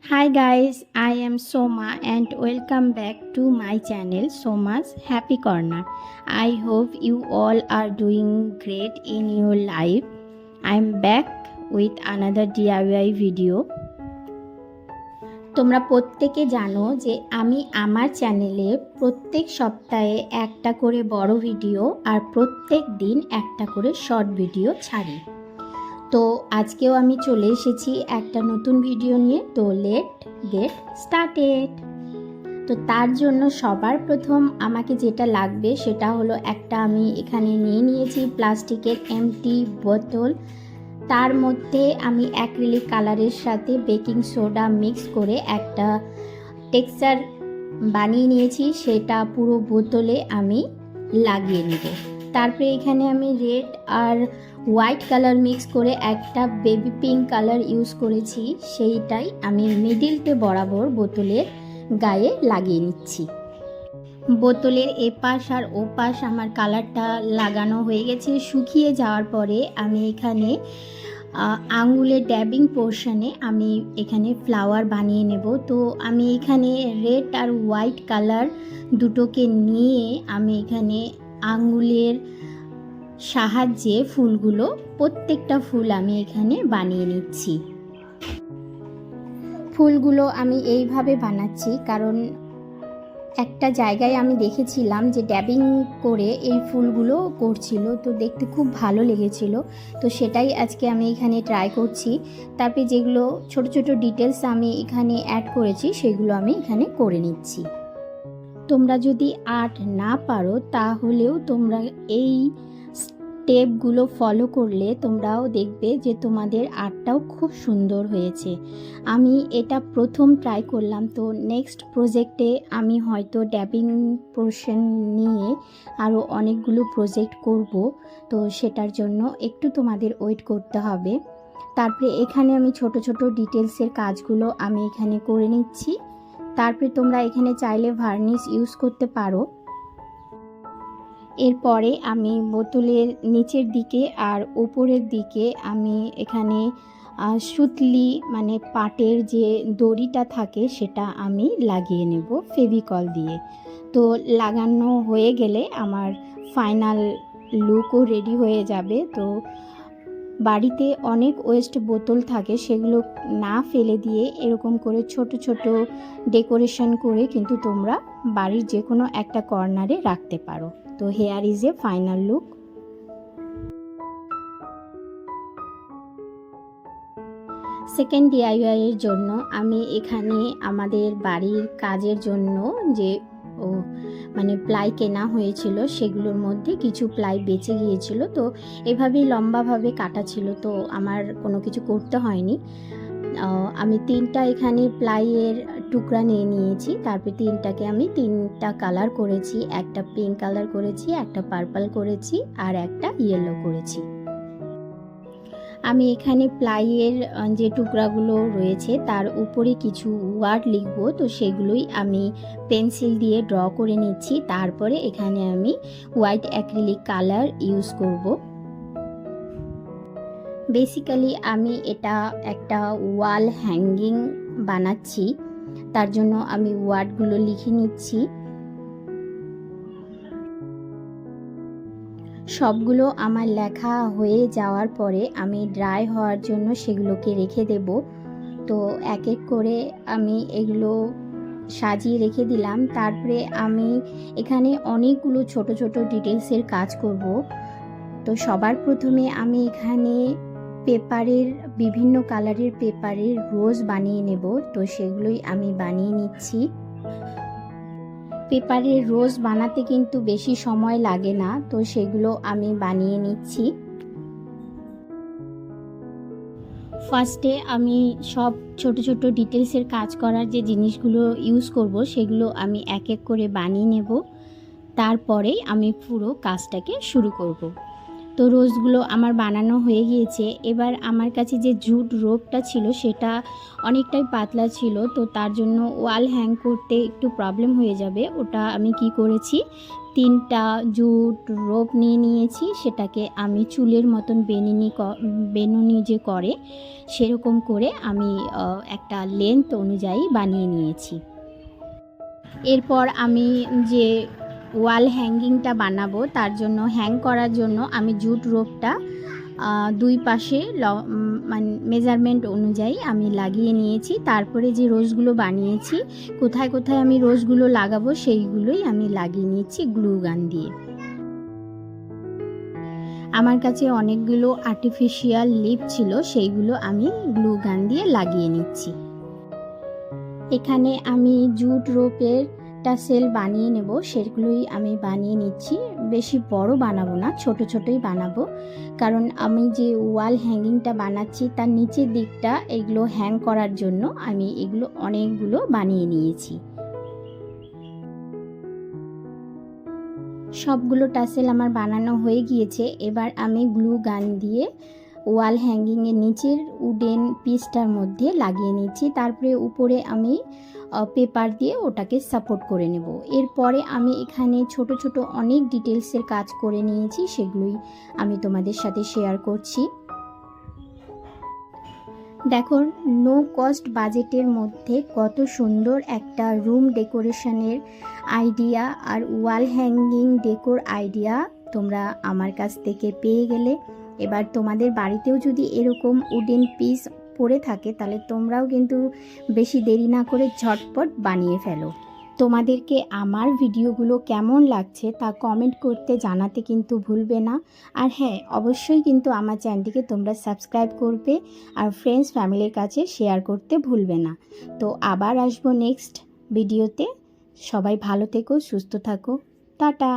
Hi guys, I am Soma and welcome back to my channel Soma's Happy Corner. I hope you all are doing great in your life. I am back with another DIY video. তোমরা প্রত্যেকে জানো যে আমি আমার চ্যানেলে প্রত্যেক সপ্তাহে একটা করে বড় ভিডিও আর প্রত্যেক দিন একটা করে শর্ট ভিডিও ছাড়ি। তো আজকেও আমি চলে এসেছি একটা নতুন ভিডিও নিয়ে। তো লেট গেট স্টার্টেড। তো তার জন্য সবার প্রথম আমাকে যেটা লাগবে সেটা হলো একটা আমি এখানে নিয়েছি প্লাস্টিকের এমটি বোতল। তার মধ্যে আমি অ্যাক্রিলিক কালারের সাথে বেকিং সোডা মিক্স করে একটা টেক্সচার বানিয়ে নিয়েছি, সেটা পুরো বোতলে আমি লাগিয়ে নেব। তারপরে এখানে আমি রেড আর হোয়াইট কালার মিক্স করে একটা বেবি পিঙ্ক কালার ইউজ করেছি, সেইটাই আমি মিডিলতে বরাবর বোতলের গায়ে লাগিয়ে নিচ্ছি। বোতলের এপাশ আর ওপাশ আমার কালারটা লাগানো হয়ে গেছে। শুকিয়ে যাওয়ার পরে আমি এখানে আঙুলের ড্যাবিং পোর্শনে আমি এখানে ফ্লাওয়ার বানিয়ে নেব। তো আমি এখানে রেড আর হোয়াইট কালার দুটোকে নিয়ে আমি এখানে আঙুলের সাহায্যে ফুলগুলো প্রত্যেকটা ফুল আমি এখানে বানিয়ে নিচ্ছি। ফুলগুলো আমি এইভাবে বানাচ্ছি কারণ একটা জায়গায় আমি দেখেছিলাম যে ড্যাবিং করে এই ফুলগুলো করছিল, তো দেখতে খুব ভালো লেগেছিল। তো সেটাই আজকে আমি এখানে ট্রাই করছি। তারপরে যেগুলো ছোট ছোট ডিটেলস আমি এখানে অ্যাড করেছি সেগুলো আমি এখানে করে নিচ্ছি। তোমরা যদি আর্ট না পারো তাহলেও তোমরা এই স্টেপগুলো ফলো করলে তোমরাও দেখবে যে তোমাদের আর্টটাও খুব সুন্দর হয়েছে। আমি এটা প্রথম ট্রাই করলাম, তো নেক্সট প্রজেক্টে আমি হয়তো ড্যাবিং পোর্শন নিয়ে আরও অনেকগুলো প্রজেক্ট করব, তো সেটার জন্য একটু তোমাদের ওয়েট করতে হবে। তারপরে এখানে আমি ছোট ছোট ডিটেলসের কাজগুলো আমি এখানে করে নিচ্ছি। তারপরে তোমরা এখানে চাইলে ভার্নিশ ইউজ করতে পারো। এরপরে আমি বোতলের নিচের দিকে আর ওপরের দিকে আমি এখানে সুতলি মানে পাটের যে দড়িটা থাকে সেটা আমি লাগিয়ে নেব ফেভিকল দিয়ে। তো লাগানো হয়ে গেলে আমার ফাইনাল লুকও রেডি হয়ে যাবে। তো বাড়িতে অনেক ওয়েস্ট বোতল থাকে, সেগুলো না ফেলে দিয়ে এরকম করে ছোট ছোট ডেকোরেশন করে কিন্তু তোমরা বাড়ির যে কোনো একটা কর্নারে রাখতে পারো। তো hair is a final look. Second DIY এর জন্য আমি এখানে আমাদের বাড়ির কাজের জন্য যে মানে প্লাই কেনা হয়েছিল সেগুলোর মধ্যে কিছু প্লাই বেঁচে গিয়েছিল, তো এভাবেই লম্বাভাবে কাটা ছিল, তো আমার কোনো কিছু করতে হয়নি। আমি তিনটা এখানে প্লাইয়ের টুকরা নিয়েছি। তারপরে তিনটাকে আমি তিনটা কালার করেছি, একটা পিঙ্ক কালার করেছি, একটা পার্পল করেছি আর একটা ইয়েলো করেছি। আমি এখানে প্লাইয়ের যে টুকরাগুলো রয়েছে তার উপরে কিছু ওয়ার্ড লিখব, তো সেগুলোই আমি পেন্সিল দিয়ে ড্র করে নিচ্ছি। তারপরে এখানে আমি হোয়াইট অ্যাক্রিলিক কালার ইউজ করব। বেসিক্যালি আমি এটা একটা ওয়াল হ্যাঙ্গিং বানাচ্ছি, তার জন্য আমি ওয়ার্ডগুলো লিখে নিচ্ছি। সবগুলো আমার লেখা হয়ে যাওয়ার পরে আমি ড্রাই হওয়ার জন্য সেগুলোকে রেখে দেব। তো এক এক করে আমি এগুলো সাজিয়ে রেখে দিলাম। তারপরে আমি এখানে অনেকগুলো ছোট ছোট ডিটেলসের কাজ করব। তো সবার প্রথমে আমি এখানে পেপারের বিভিন্ন কালারের পেপারের রোজ বানিয়ে নেব, তো সেগুলোই আমি বানিয়ে নিচ্ছি। পেপারের রোজ বানাতে কিন্তু বেশি সময় লাগে না, তো সেগুলো আমি বানিয়ে নিচ্ছি। ফার্স্টে আমি সব ছোট ছোট ডিটেলসের কাজ করার যে জিনিসগুলো ইউজ করব সেগুলো আমি এক এক করে বানিয়ে নেব, তারপরেই আমি পুরো কাজটাকে শুরু করব। তো রোজগুলো আমার বানানো হয়ে গিয়েছে। এবার আমার কাছে যে জুট রোপটা ছিল সেটা অনেকটাই পাতলা ছিল, তো তার জন্য ওয়াল হ্যাং করতে একটু প্রবলেম হয়ে যাবে। ওটা আমি কি করেছি, 3টা জুট রোপ নিয়ে নিয়েছি, সেটাকে আমি চুলের মতন বেনুনি যে করে সেরকম করে আমি একটা লেন্থ অনুযায়ী বানিয়ে নিয়েছি। এরপর আমি যে ওয়াল হ্যাঙ্গিংটা বানাবো তার জন্য হ্যাং করার জন্য আমি জুট রোপটা 2 পাশে মানে মেজারমেন্ট অনুযায়ী আমি লাগিয়ে নিয়েছি। তারপরে যে রোজগুলো বানিয়েছি, কোথায় কোথায় আমি রোজগুলো লাগাবো সেইগুলোই আমি লাগিয়ে নিচ্ছি গ্লু গান দিয়ে। আমার কাছে অনেকগুলো আর্টিফিশিয়াল লিপ ছিল, সেইগুলো আমি গ্লু গান দিয়ে লাগিয়ে নিচ্ছি। এখানে আমি জুট রোপের টাসেল বানিয়ে নেব, সেগুলোই আমি বানিয়ে নিচ্ছি। বেশি বড় বানাবো না, ছোট ছোটই বানাবো, কারণ আমি যে ওয়াল হ্যাঙ্গিংটা বানাচ্ছি তার নিচের দিকটা এগুলো হ্যাং করার জন্য আমি এগুলো অনেকগুলো বানিয়ে নিয়েছি। সবগুলো টাসেল আমার বানানো হয়ে গিয়েছে। এবার আমি গ্লু গান দিয়ে ওয়াল হ্যাঙ্গিংয়ের নিচের উডেন পিসটার মধ্যে লাগিয়ে নিচ্ছি। তারপরে উপরে আমি পেপার দিয়ে ওটাকে সাপোর্ট করে নেব। এরপরে আমি এখানে ছোট ছোট অনেক ডিটেলসের কাজ করে নিয়েছি, সেগুলোই আমি তোমাদের সাথে শেয়ার করছি। দেখো, নো কস্ট বাজেটের মধ্যে কত সুন্দর একটা রুম ডেকোরেশনের আইডিয়া আর ওয়াল হ্যাঙ্গিং ডেকোর আইডিয়া তোমরা আমার কাছ থেকে পেয়ে গেলে। এবার তোমাদের বাড়িতেও যদি এরকম উডেন পিস পড়ে থাকে তাহলে তোমরাও কিন্তু বেশি দেরি না করে ঝটপট বানিয়ে ফেলো। তোমাদেরকে আমার ভিডিওগুলো কেমন লাগছে তা কমেন্ট করতে জানাতে কিন্তু ভুলবে না। আর হ্যাঁ, অবশ্যই কিন্তু আমার চ্যানেলটিকে তোমরা সাবস্ক্রাইব করবে আর ফ্রেন্ডস ফ্যামিলির কাছে শেয়ার করতে ভুলবে না। তো আবার আসবো নেক্সট ভিডিওতে। সবাই ভালো থেকো, সুস্থ থাকো, টাটা।